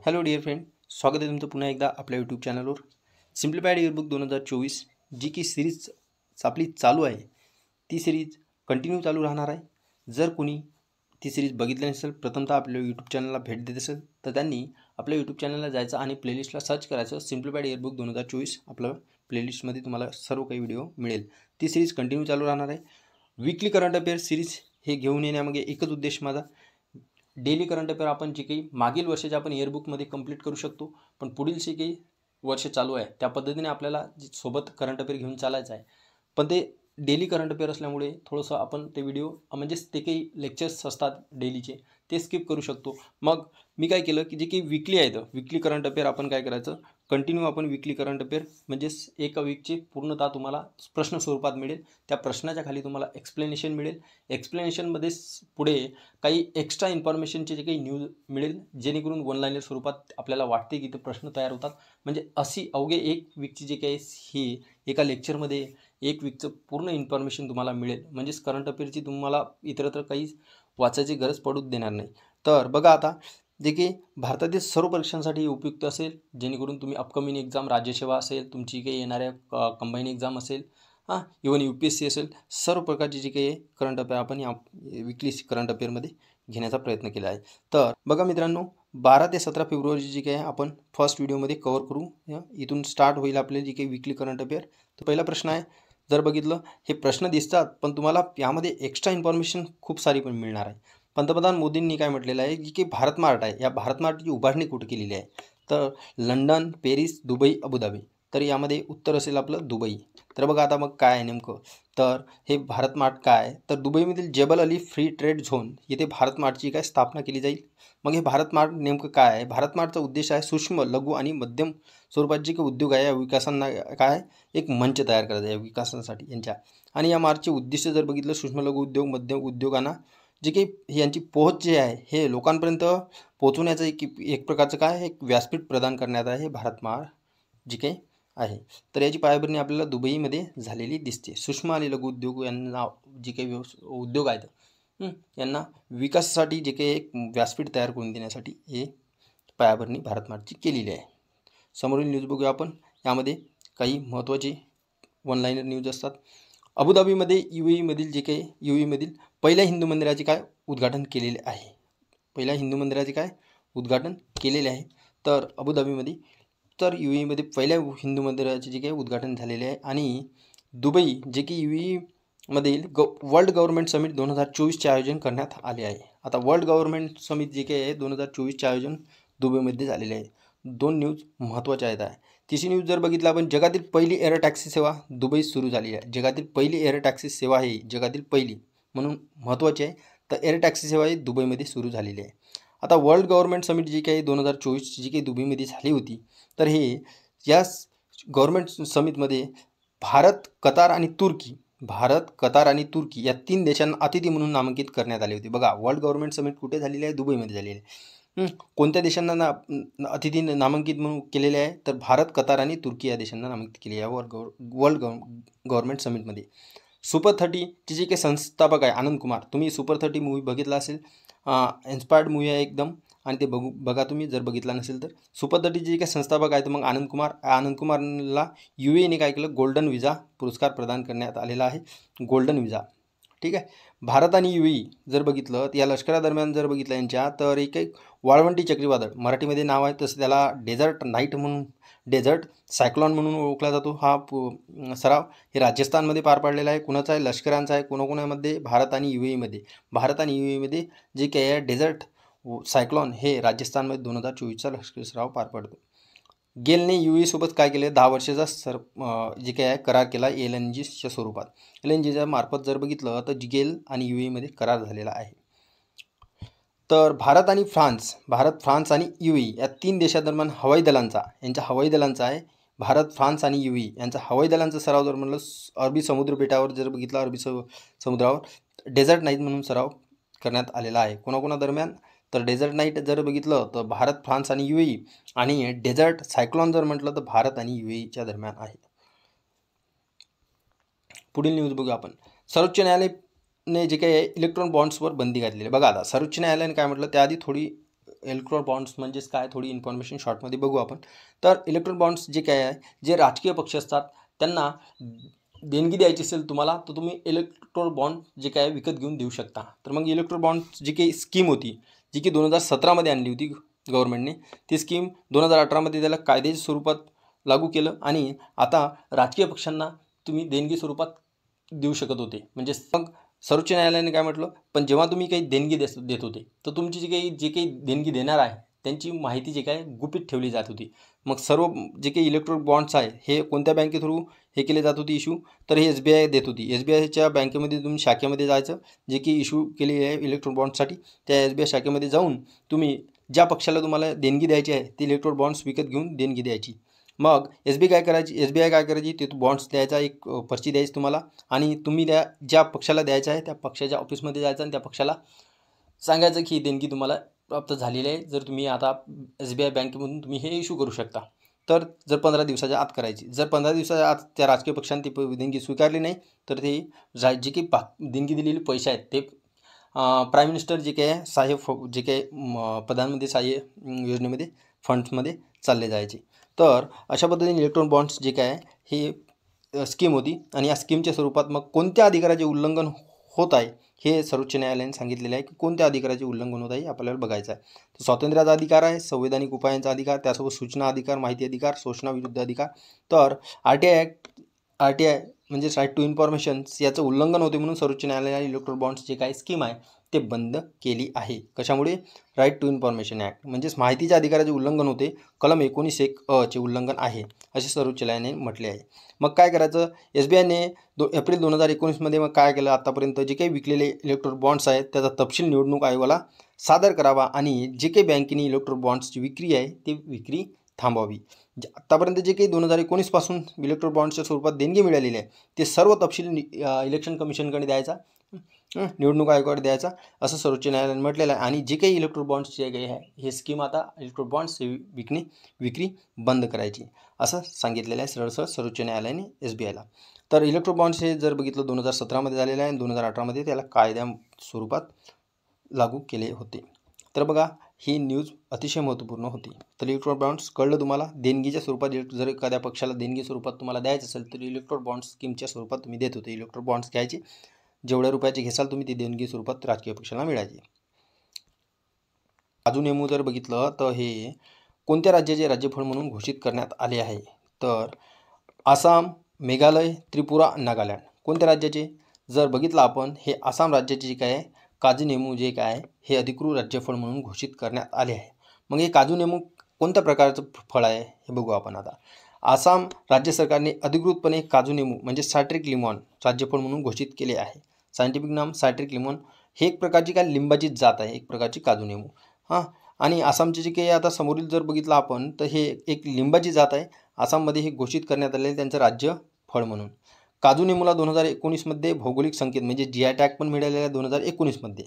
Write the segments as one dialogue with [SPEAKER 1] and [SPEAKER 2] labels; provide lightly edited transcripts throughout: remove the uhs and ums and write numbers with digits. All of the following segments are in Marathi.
[SPEAKER 1] हॅलो डिअर फ्रेंड, स्वागत आहे तुमचं पुन्हा एकदा आपल्या यूट्यूब चॅनलवर. सिम्प्लिफाईड इयरबुक 2024 जी की सिरीज आपली चालू आहे, ती सिरीज कंटिन्यू चालू राहणार आहे. जर कोणी ती सिरीज बघितली नसेल, प्रथमतः आपल्या यूट्यूब चॅनलला भेट देत असेल तर त्यांनी आपल्या यूट्यूब चॅनलला जायचं आणि प्लेलिस्टला सर्च करायचं. सिम्प्लिफाईड इयरबुक 2024 आपलं प्लेलिस्टमध्ये तुम्हाला सर्व काही व्हिडिओ मिळेल. ती सिरीज कंटिन्यू चालू राहणार आहे. वीकली करंट अफेअर सिरीज हे घेऊन येण्यामागे एकच उद्देश माझा. डेली करंट अफेअर आपण जे काही मागील वर्षाचे आपण इयरबुकमध्ये कंप्लीट करू शकतो, पण पुढील जे काही वर्ष चालू आहे त्या पद्धतीने आपल्याला सोबत करंट अफेअर घेऊन चालायचं आहे. पण ते डेली करंट अफेअर असल्यामुळे थोडंसं आपण ते व्हिडिओ म्हणजेच ते काही लेक्चर्स असतात डेलीचे ते स्किप करू शकतो. मग मी काय केलं की जे काही वीकली आहेत, वीकली करंट अफेअर आपण काय करायचं, कंटिन्यू आपण वीकली करंट अफेअर म्हणजेच एका वीकचे पूर्णतः तुम्हाला प्रश्न स्वरूपात मिळेल. त्या प्रश्नाच्या खाली तुम्हाला एक्सप्लेनेशन मिळेल. एक्सप्लेनेशनमध्येच पुढे काही एक्स्ट्रा इन्फॉर्मेशनचे जे काही न्यूज मिळेल, जेणेकरून वन लाईनर स्वरूपात आपल्याला वाटते की ते प्रश्न तयार होतात. म्हणजे अशी अवघे एक वीकची जे काही ही एका लेक्चरमध्ये एक वीकचं पूर्ण इन्फॉर्मेशन तुम्हाला मिळेल. म्हणजेच करंट अफेअरची तुम्हाला इतरत्र काही वाचायची गरज पडूच देणार नाही. तर बघा आता, जे की भारतातील सर्व परीक्षांसाठी उपयुक्त असेल, जेणेकरून तुम्ही अपकमिंग एक्झाम, राज्यसेवा असेल, तुमची काही येणाऱ्या कंबाईन एक्झाम असेल, इवन UPSC असेल, सर्व प्रकारची जी काही करंट अफेअर आपण या वीकली करंट अफेअरमध्ये घेण्याचा प्रयत्न केला आहे. तर बघा मित्रांनो, 12 ते 17 फेब्रुवारी जी काही आपण फर्स्ट व्हिडिओमध्ये कव्हर करू. इथून स्टार्ट होईल आपले जी काही वीकली करंट अफेअर. तर पहिला प्रश्न आहे, जर बघितलं हे प्रश्न दिसतात, पण तुम्हाला यामध्ये एक्स्ट्रा इन्फॉर्मेशन खूप सारी पण मिळणार आहे. पंतप्रधान मोदींनी काय म्हटलेलं आहे की भारत मार्ट आहे, या भारत मार्टची उभारणी कुठे केलेली आहे, तर लंडन, पॅरिस, दुबई, अबुधाबी. तर यामध्ये उत्तर असेल आपलं दुबई. तर बघा आता मग काय आहे नेमकं, तर हे भारत मार्ट काय आहे, तर दुबईमधील जेबल अली फ्री ट्रेड झोन येथे भारत मार्टची काय स्थापना केली जाईल. मग हे भारत मार्ट नेमकं काय आहे, भारत मार्टचा उद्देश आहे सूक्ष्म, लघु आणि मध्यम स्वरूपात जे काही उद्योग आहे या विकासांना काय एक मंच तयार करायचा आहे विकासासाठी यांच्या. आणि या मार्चचे उद्दिष्ट जर बघितलं, सूक्ष्म लघु उद्योग, मध्यम उद्योगांना जे काही यांची पोहोच जे आहे हे लोकांपर्यंत पोहोचवण्याचं एक प्रकारचं काय एक व्यासपीठ प्रदान करण्यात आहे हे भारत मार्ट जे काही आहे. तर याची पायाभरणी आपल्याला दुबईमध्ये झालेली दिसते. सूक्ष्म आणि लघु उद्योग यांना जे काही उद्योग आहेत यांना विकासासाठी जे काही एक व्यासपीठ तयार करून देण्यासाठी हे पायाभरणी भारत मार्टची केलेली आहे. समोरील न्यूज बघूया आपण. यामध्ये काही महत्त्वाचे वन लाईनर न्यूज असतात. अबुधाबीमध्ये UAE जे काही UAE पहिल्या हिंदू मंदिराचे काय उद्घाटन केलेले आहे. पहिल्या हिंदू मंदिराचे काय उद्घाटन केलेले आहे. तर अबुधाबीमध्ये, तर UAE पहिल्या हिंदू मंदिराचे जे काही उद्घाटन झालेले आहे. आणि दुबई जे की UAE वर्ल्ड गव्हर्नमेंट समिट 2024चे आयोजन करण्यात आले आहे. आता वर्ल्ड गव्हर्नमेंट समिट जे काही आहे 2024चे आयोजन दुबईमध्ये झालेले आहे. दोन न्यूज महत्त्वाच्या आहेत आहे. तिसरी न्यूज जर बघितलं आपण, जगातील पहिली एअर टॅक्सी सेवा दुबईत सुरू झाली आहे. जगातील पहिली एअर टॅक्सी सेवा ही जगातील पहिली म्हणून महत्त्वाची आहे. तर एअर टॅक्सी सेवा ही दुबईमध्ये सुरू झालेली आहे. आता वर्ल्ड गव्हर्नमेंट समिट जी काही 2024 जी काही दुबईमध्ये झाली होती, तर हे या गव्हर्नमेंट समिटमध्ये भारत, कतार आणि तुर्की या 3 देशांना अतिथी म्हणून नामांकित करण्यात आले होते. बघा, वर्ल्ड गव्हर्नमेंट समिट कुठे झालेली आहे, दुबईमध्ये झालेली आहे. कोणत्या देशांना अतिथी नामांकित म्हणून केलेले आहे, तर भारत, कतार आणि तुर्की या देशांना नामांकित केले आहे वर्ल्ड गव्हर्नमेंट समिटमध्ये. सुपर 30चे जे काही संस्थापक आहे आनंद कुमार, तुम्ही सुपर 30 मूवी बघितला असेल, इन्स्पायर्ड मूवी आहे एकदम, आणि ते बघा तुम्ही जर बघितला नसेल तर. सुपर 30चे जे काही संस्थापक आहेत मग आनंद कुमारला UAEने काय केलं, गोल्डन विजा पुरस्कार प्रदान करण्यात आलेला आहे. गोल्डन विजा, ठीक आहे. भारत आणि UAE जर बघितलं, या लष्करादरम्यान जर बघितलं यांच्या, तर एक वाळवंटी चक्रीवादळ, मराठीमध्ये नाव आहे तसं त्याला डेझर्ट सायक्लॉन म्हणून ओळखला जातो. हा सराव हे राजस्थानमध्ये पार पाडलेला आहे. कुणाचा आहे, लष्करांचा आहे. कोणाकोणामध्ये, भारत आणि UAEमध्ये जे काही आहे डेझर्ट सायक्लॉन हे राजस्थानमध्ये 2024चा लष्करी सराव पार पडतो. गेलने UAE सोबत काय केले, 10 वर्षाचा जे काय आहे करार केला LNGच्या स्वरूपात. LNGच्या मार्फत जर बघितलं तर गेल आणि UAEमध्ये करार झालेला आहे. तर भारत, फ्रान्स आणि UAE या 3 देशादरम्यान हवाई दलांचा आहे. भारत, फ्रान्स आणि UAE यांचा हवाई दलांचा सराव जर म्हणलं, अरबी समुद्र बेटावर जर बघितलं, अरबी समुद्रावर डेझर्ट नाईट म्हणून सराव करण्यात आलेला आहे. कोणाकोणादरम्यान, तर डेझर्ट नाईट जर बघितलं तर भारत, फ्रान्स आणि UAE, आणि डेझर्ट सायक्लॉन जर म्हटलं तर भारत आणि UAEच्या दरम्यान आहे. पुढील न्यूज बघू आपण. सर्वोच्च न्यायालयाने जे काही इलेक्ट्रॉनिक बॉन्ड्सवर बंदी घातलेली आहे. बघा आता सर्वोच्च न्यायालयाने काय म्हटलं, त्याआधी थोडी इलेक्ट्रोल बॉन्ड्स म्हणजेच काय, थोडी इन्फॉर्मेशन शॉर्टमध्ये बघू आपण. तर इलेक्ट्रोल बॉन्ड्स जे काय आहे, जे राजकीय पक्ष असतात त्यांना देणगी द्यायची असेल तुम्हाला, तर तुम्ही इलेक्ट्रोल बॉन्ड जे काय विकत घेऊन देऊ शकता. तर मग इलेक्ट्रोल बॉन्ड जी काही स्कीम होती, जी की 2017मध्ये आणली होती गव्हर्नमेंटने, ती स्कीम 2018मध्ये त्याला कायद्याच्या स्वरूपात लागू केलं आणि आता राजकीय पक्षांना तुम्ही देणगी स्वरूपात देऊ शकत होते. म्हणजे मग सर्वोच्च न्यायालयाने काय म्हटलं, पण जेव्हा तुम्ही काही देणगी देत होते तर तुमची जे काही देणगी देणार आहे त्यांची माहिती जे काय गुपित ठेवली जात होती. मग सर्व जे काही इलेक्ट्रोनिक बॉन्ड्स आहे हे कोणत्या बँके थ्रू हे केले जात होती इश्यू, तर हे SBI देत होती. SBIच्या बँकेमध्ये तुम्ही शाखेमध्ये जायचं, जे की इश्यू केली आहे इलेक्ट्रोनिक बॉन्ड्ससाठी, त्या SBI शाखेमध्ये जाऊन तुम्ही ज्या पक्षाला तुम्हाला देणगी द्यायची आहे ती इलेक्ट्रोनिक बॉन्ड्स विकत घेऊन देणगी द्यायची. मग SBI काय करायची, ते बॉन्ड्स द्यायचा, एक पर्ची द्यायची तुम्हाला, आणि तुम्ही ज्या पक्षाला द्यायचं आहे त्या पक्षाच्या ऑफिसमध्ये जायचं आणि त्या पक्षाला सांगायचं की ही देणगी तुम्हाला प्राप्त झालेली आहे. जर तुम्ही आता SBI बँकेमधून तुम्ही हे इश्यू करू शकता. तर जर 15 दिवसाच्या आत करायची. जर 15 दिवसाच्या आत त्या राजकीय पक्षाने ती देणगी स्वीकारली नाही तर ते जे काही देणगी दिलेले पैसे आहेत ते प्राईम मिनिस्टर जे काही सहाय्य जे काही प्रधानमंत्री सहाय्य योजनेमध्ये फंड्समध्ये चालले जायचे. तर अशा पद्धतीने इलेक्ट्रॉनिक बॉन्ड्स जे काय हे स्कीम होती. आणि या स्कीमच्या स्वरूपात मग कोणत्या अधिकाराचे उल्लंघन होत आहे हे सर्वोच्च न्यायालयाने सांगितलेले आहे की कोणत्या अधिकाराचे उल्लंघन होत आहे आपल्याला बघायचं आहे. तर स्वातंत्र्याचा अधिकार आहे, संवैधानिक उपायांचा अधिकार, त्यासोबत सूचना अधिकार, माहिती अधिकार, शोषणाविरुद्ध अधिकार. तर RTI म्हणजेच राईट टू इन्फॉर्मेशन याचं उल्लंघन होते म्हणून सर्वोच्च न्यायालयाने इलेक्ट्रोनिक बॉन्ड्स जे काही स्कीम आहे ते बंद केली आहे. कशामुळे? राईट टू इन्फॉर्मेशन ॲक्ट म्हणजेच माहितीच्या अधिकाराचे उल्लंघन होते, कलम 19(1) चे उल्लंघन आहे असे सर्वोच्च न्यायालयाने म्हटले आहे. मग काय करायचं, SBIने एप्रिल 2019मध्ये मग काय केलं, आतापर्यंत जे काही विकलेले इलेक्ट्रोनिक बॉन्ड्स आहेत त्याचा तपशील निवडणूक आयोगाला सादर करावा आणि जे काही बँकेने इलेक्ट्रोनिक बॉन्ड्सची विक्री आहे ती विक्री थांबवावी. आतापर्यंत जे काही 2019 पासून इलेक्ट्रोनिक बॉन्ड्सच्या स्वरूपात देणगी मिळालेली आहे ते सर्व तपशील इलेक्शन कमिशनकडे द्यायचा, निवडणूक आयोगाकडे द्यायचा असं सर्वोच्च न्यायालयाने म्हटलेलं आहे. आणि जे काही इलेक्ट्रोनिक बॉन्ड्स जे काही आहे हे स्कीम आता इलेक्ट्रोनिक बॉन्ड्स विक्री बंद करायची असं सांगितलेलं आहे सरळ सर्वोच्च न्यायालयाने SBIला. तर इलेक्ट्रोनिक बॉन्ड्स हे जर बघितलं 2017मध्ये झालेलं आहे आणि 2018मध्ये त्याला कायद्या स्वरूपात लागू केले होते. तर बघा ही न्यूज अतिशय महत्त्वपूर्ण होती. तर इलेक्ट्रोनिक बॉन्ड्स कळलं तुम्हाला, देणगीच्या स्वरूपात जर एखाद्या पक्षाला देणगी स्वरूपात तुम्हाला द्यायचं असेल तर इलेक्ट्रोनिक बॉन्ड्स स्कीमच्या स्वरूपात तुम्ही देत होते. इलेक्ट्रोनिक बॉन्ड्स घ्यायचे, जेवढ्या रुपयाचे घेसाल तुम्ही ती देणगी स्वरूपात राजकीय पक्षाला मिळायची. काजू नेमू जर बघितलं तर हे कोणत्या राज्याचे राज्यफळ म्हणून घोषित करण्यात आले आहे, तर आसाम, मेघालय, त्रिपुरा, नागालँड. कोणत्या राज्याचे जर बघितलं आपण, हे आसाम राज्याचे जे काय आहे काजू नेमू जे काय आहे हे अधिकृत राज्यफळ म्हणून घोषित करण्यात आले आहे. मग हे काजू नेमू कोणत्या प्रकारचं फळ आहे हे बघू आपण आता. आसाम राज्य सरकारने अधिकृतपणे काजू नेमू म्हणजे सायट्रिक लिमॉन राज्यफळ म्हणून घोषित केले आहे. सायंटिफिक नाम सायट्रिक लिमॉन. हे एक प्रकारची काय लिंबाची जात आहे, एक प्रकारची काजू नेमू. आणि आसामचे जे काही आता समोरील जर बघितलं आपण तर हे एक लिंबाची जात आहे. आसाममध्ये हे घोषित करण्यात आले त्यांचं राज्य फळ म्हणून. काजू नेमूला 2019मध्ये भौगोलिक संकेत म्हणजे GI टॅग पण मिळालेला आहे 2019मध्ये.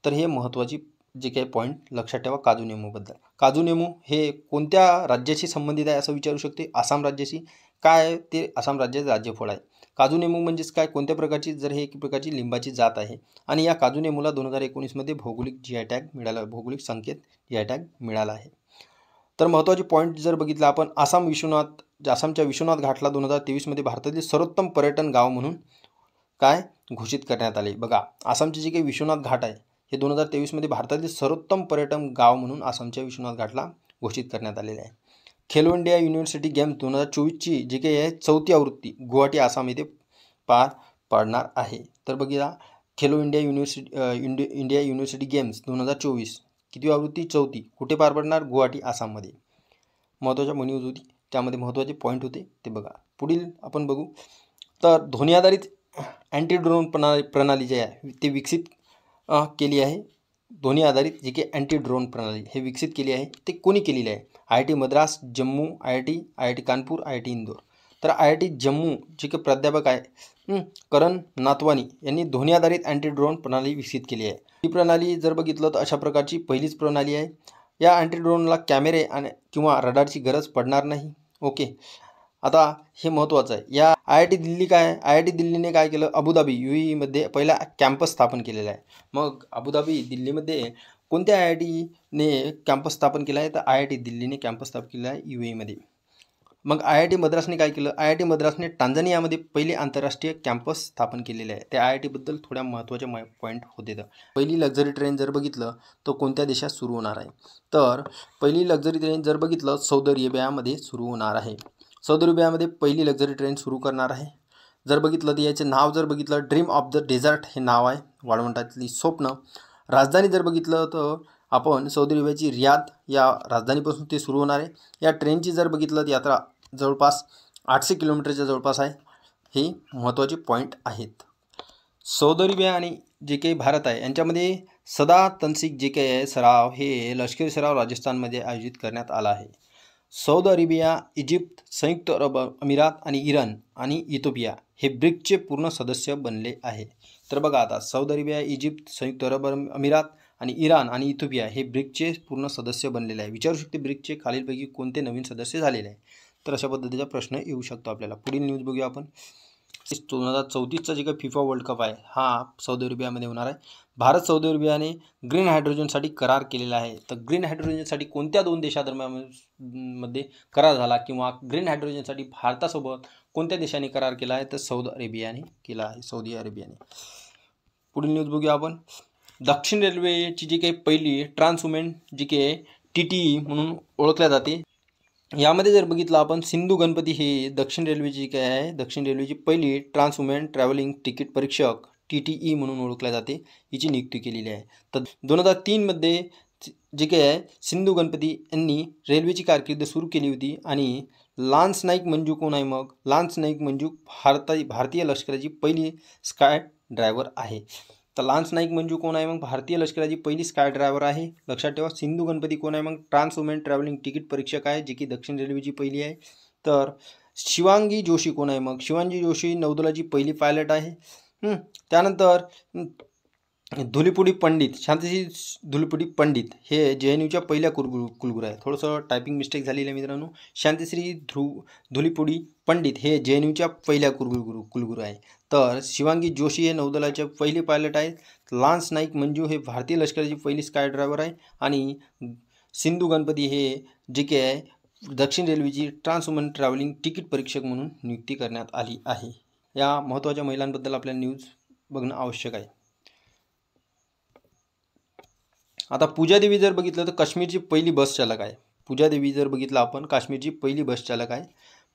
[SPEAKER 1] तर हे महत्त्वाची जे काही पॉईंट लक्षात ठेवा काजू नेमूबद्दल. काजू नेमू हे कोणत्या राज्याशी संबंधित आहे असं विचारू शकते, आसाम राज्याशी. काय ते आसाम राज्याचे राज्यफळ आहे. काजू नेमू म्हणजेच काय, कोणत्या प्रकारची, जर हे एक प्रकारची लिंबाची जात आहे आणि या काजू नेमूला 2019मध्ये भौगोलिक GI टॅग मिळाला, भौगोलिक संकेत GI टॅग मिळाला आहे. तर महत्त्वाचे पॉईंट जर बघितलं आपण, आसामच्या विश्वनाथ घाटला 2023मध्ये भारतातील सर्वोत्तम पर्यटन गाव म्हणून काय घोषित करण्यात आले. बघा आसामचे जे काही विश्वनाथ घाट आहे हे 2023मध्ये भारतातील सर्वोत्तम पर्यटन गाव म्हणून आसामच्या विश्वनाथ घाटला घोषित करण्यात आलेले आहे. खेलो इंडिया युनिव्हर्सिटी गेम्स 2024ची जी काही आहे 4थी आवृत्ती गुवाहाटी आसाम येथे पार पाडणार आहे. तर बघा खेलो इंडिया युनिव्हर्सिटी गेम्स 2024 किती आवृत्ती, 4थी, कुठे पार पडणार, गुवाहाटी आसाममध्ये. महत्त्वाच्या न्यूज होती, त्यामध्ये महत्त्वाचे पॉईंट होते ते बघा. पुढील आपण बघू तर ध्वनी आधारित अँटी ड्रोन प्रणाली जी आहे ते विकसित केली आहे. ध्वनी आधारित जी काही अँटी ड्रोन प्रणाली हे विकसित केली आहे ते कोणी केलेली आहे, IIT Madras, Jammu IIT Kanpur, IIT Indore. तर IIT जम्मू जे काही प्राध्यापक आहे करण नातवानी यांनी ध्वनी आधारित अँटी ड्रोन प्रणाली विकसित केली आहे. ही प्रणाली जर बघितलं तर अशा प्रकारची पहिलीच प्रणाली आहे. या अँटी ड्रोनला कॅमेरे आणि किंवा रडारची गरज पडणार नाही. ओके, आता हे महत्त्वाचं आहे. या IIT दिल्लीने काय केलं, अबुधाबी UAE मध्ये पहिला कॅम्पस स्थापन केलेला आहे. मग अबुधाबी दिल्लीमध्ये कोणत्या IITने कॅम्पस स्थापन केला आहे? तर IIT दिल्लीने कॅम्पस स्थापन केला आहे UAEमध्ये. मग IIT मद्रासने काय केलं? IIT मद्रासने टांझानियामध्ये पहिले आंतरराष्ट्रीय कॅम्पस स्थापन केलेले आहे. त्या IITबद्दल थोड्या महत्त्वाच्या पॉईंट होते. तर पहिली लक्झरी ट्रेन जर बघितलं तर कोणत्या देशात सुरू होणार आहे? तर पहिली लक्झरी ट्रेन जर बघितलं सौदी अरेबियामध्ये सुरू होणार आहे. सौदी अरेबियामध्ये पहिली लक्झरी ट्रेन सुरू करणार आहे. जर बघितलं तर याचे नाव जर बघितलं ड्रीम ऑफ द डेझर्ट हे नाव आहे, वाळवंटातली स्वप्न. राजधानी जर बघितलं तर आपण सौदी अरेबियाची रियाद या राजधानीपासून ते सुरू होणार आहे. या ट्रेनची जर बघितलं तर यात्रा जवळपास 800 किलोमीटरच्या जवळपास आहे. हे महत्त्वाचे पॉईंट आहेत. सौदी अरेबिया आणि जे काही भारत आहे यांच्यामध्ये सदा तनसिक जे काही आहे सराव हे लष्करी सराव राजस्थानमध्ये आयोजित करण्यात आला आहे. सौदी अरेबिया, इजिप्त, संयुक्त अरब अमिरात आणि इराण आणि इथिओपिया हे ब्रिक्सचे पूर्ण सदस्य बनले आहे. तर बघा आता सौदी अरेबिया, इजिप्त, संयुक्त अरब अमिरात आणि इराण आणि इथिओपिया हे ब्रिक्सचे पूर्ण सदस्य बनलेले आहे. विचारू शकते ब्रिक्सचे खालीलपैकी कोणते नवीन सदस्य झालेले आहे? तर अशा पद्धतीचा प्रश्न येऊ शकतो आपल्याला. पुढील न्यूज बघूया आपण. 2034चा जे काही फिफा वर्ल्ड कप आहे हा सौदी अरेबियामध्ये होणार आहे. भारत सौदी अरेबियाने ग्रीन हायड्रोजनसाठी करार केलेला आहे. तर ग्रीन हायड्रोजनसाठी कोणत्या दोन देशादरम्यान मध्ये करार झाला किंवा ग्रीन हायड्रोजनसाठी भारतासोबत कोणत्या देशाने करार केला आहे? तर सौदी अरेबियाने केला आहे. सौदी अरेबियाने. पुढील न्यूज बघूया आपण. दक्षिण रेल्वेची जी काही पहिली ट्रान्सवुमेन जी काही TTE म्हणून ओळखल्या जाते. यामध्ये जर बघितलं आपण सिंधू गणपती हे दक्षिण रेल्वेची काय आहे, दक्षिण रेल्वेची पहिली ट्रान्सवुमेन ट्रॅव्हलिंग तिकीट परीक्षक TTE म्हणून ओळखल्या जाते. हिची नियुक्ती केलेली आहे. तर 2003मध्ये जे काही आहे सिंधू गणपती यांनी रेल्वेची कारकीर्द सुरू केली होती. आणि लान्स नाईक मंजू कोण आहे? मग लान्स नाईक मंजू भारतीय लष्कराची पहिली स्काय ड्रायव्हर आहे. तर लान्स नाईक मंजू कोण आहे? मग भारतीय लष्कराची पहिली स्काय ड्रायव्हर आहे. लक्षात ठेवा. सिंधू गणपती कोण आहे? मग ट्रान्सवुमेन ट्रॅव्हलिंग तिकीट परीक्षक आहे, जे की दक्षिण रेल्वेची पहिली आहे. तर शिवांगी जोशी कोण आहे? मग शिवांगी जोशी नौदलाची पहिली पायलट आहे. त्यानंतर धुलीपुडी पंडित, शांतश्री धुलीपुडी पंडित हे JNUच्या पहिल्या कुलगुरू आहे. थोडंसं टायपिंग मिस्टेक झालेली आहे मित्रांनो. शांतश्री धुलीपुडी पंडित हे JNUच्या पहिल्या कुलगुरू आहे. तर शिवांगी जोशी हे नौदलाचे पहिले पायलट आहेत. लान्स नाईक मंजू हे भारतीय लष्कराची पहिली स्काय ड्रायव्हर आहे. आणि सिंधू गणपती हे जे के आहे दक्षिण रेल्वेची ट्रान्सवुमेन ट्रॅव्हलिंग तिकीट परीक्षक म्हणून नियुक्ती करण्यात आली आहे. या महत्त्वाच्या महिलांबद्दल आपल्याला न्यूज बघणं आवश्यक आहे. आता पूजा देवी जर बघितलं तर काश्मीरची पहिली बस चालक आहे. पूजा देवी जर बघितलं आपण काश्मीरची पहिली बस चालक आहे.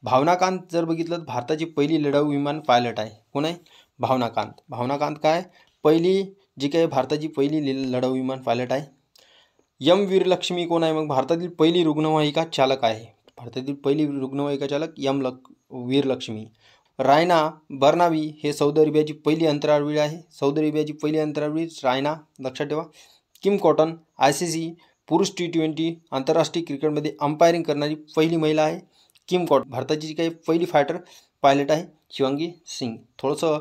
[SPEAKER 1] भावनाकांत जर बघितलं तर भारताची पहिली लढाऊ विमान पायलट आहे. कोण आहे? भावनाकांत. भावनाकांत काय? पहिली जी काय भारताची पहिली लढाऊ विमान पायलट आहे. M वीरलक्ष्मी कोण आहे? मग भारतातील पहिली रुग्णवाहिका चालक आहे. भारतातील पहिली रुग्णवाहिका चालक M वीरलक्ष्मी. रायना बर्नावी हे सौदी अरेबियाची पहिली अंतराळवीर आहे. सौदी अरेबियाची पहिली अंतराळवीर रायना. लक्षात ठेवा. किम कॉटन ICC पुरुष T20 आंतरराष्ट्रीय क्रिकेटमध्ये अंपायरिंग करणारी पहिली महिला आहे. Kim cotton. भारताची जी काही पहिली फायटर पायलट आहे शिवांगी सिंग. थोडंसं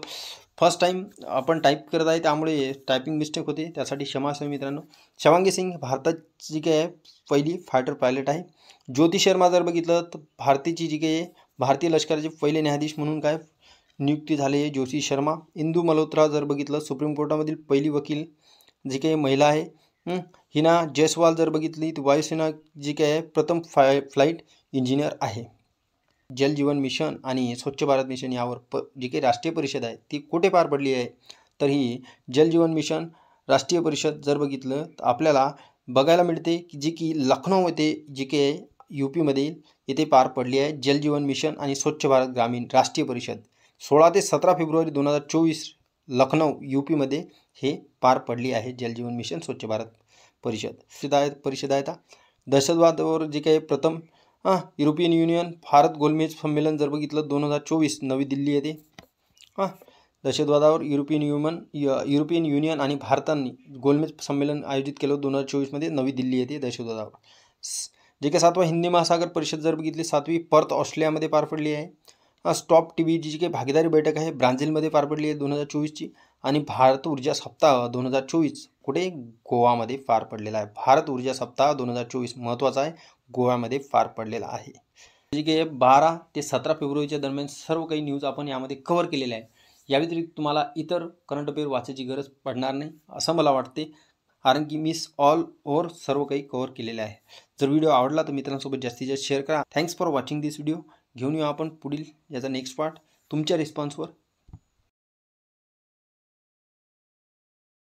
[SPEAKER 1] फर्स्ट टाईम आपण टाईप करत आहे त्यामुळे टायपिंग मिस्टेक होते, त्यासाठी क्षमा असावी मित्रांनो. शिवांगी सिंग भारताची जी काही आहे पहिली फायटर पायलट आहे. ज्योती शर्मा जर बघितलं तर भारताची जी काही भारतीय लष्कराचे पहिले न्यायाधीश म्हणून काय नियुक्ती झाली आहे ज्योती शर्मा. इंदू मल्होत्रा जर बघितलं सुप्रीम कोर्टामधील पहिली वकील जी काही महिला आहे. हिना जयस्वाल जर बघितली तर वायुसेना जी काही आहे प्रथम फ्लाईट इंजिनियर आहे. जल जीवन मिशन आणि स्वच्छ भारत मिशन यावर जी काही राष्ट्रीय परिषद आहे ती कुठे पार पडली आहे? तर ही जल जीवन मिशन राष्ट्रीय परिषद जर बघितलं तर आपल्याला बघायला मिळते की जी की लखनौ येथे जी काही UPमध्ये येथे पार पडली आहे. जल जीवन मिशन आणि स्वच्छ भारत ग्रामीण राष्ट्रीय परिषद 16 ते 17 फेब्रुवारी 2024 लखनौ UPमध्ये हे पार पडली आहे. जल जीवन मिशन स्वच्छ भारत परिषद आहे. दहशतवादावर जे काही प्रथम युरोपियन युनियन भारत गोलमेज संमेलन जर बघितलं 2024 नवी दिल्ली येथे. दहशतवादावर युरोपियन युनियन आणि भारताने गोलमेज संमेलन आयोजित केलं 2024मध्ये नवी दिल्ली येथे दहशतवादावर. जे काही 7वा हिंदी महासागर परिषद जर बघितली 7वी पर्थ ऑस्ट्रेलियामध्ये पार पडली आहे. स्टॉप TV जी काही भागीदारी बैठक आहे ब्राझीलमध्ये पार पडली आहे 2024ची. आणि भारत ऊर्जा सप्ताह 2024 कुठे? गोवामध्ये पार पडलेला आहे. भारत ऊर्जा सप्ताह 2024 महत्त्वाचा आहे, गोव्यामध्ये पार पडलेला आहे. जे काही 12 ते 17 फेब्रुवारीच्या दरम्यान सर्व काही न्यूज आपण यामध्ये कव्हर केलेल्या आहे. या व्यतिरिक्त तुम्हाला इतर करंट अफेअर वाचायची गरज पडणार नाही असं मला वाटते. कारण की मी ऑल ओव्हर सर्व काही कव्हर केलेले आहे. जर व्हिडिओ आवडला तर मित्रांसोबत जास्तीत जास्त शेअर करा. Thanks for watching this video. घेऊन येऊ आपण पुढील याचा नेक्स्ट पार्ट तुमच्या रिस्पॉन्सवर.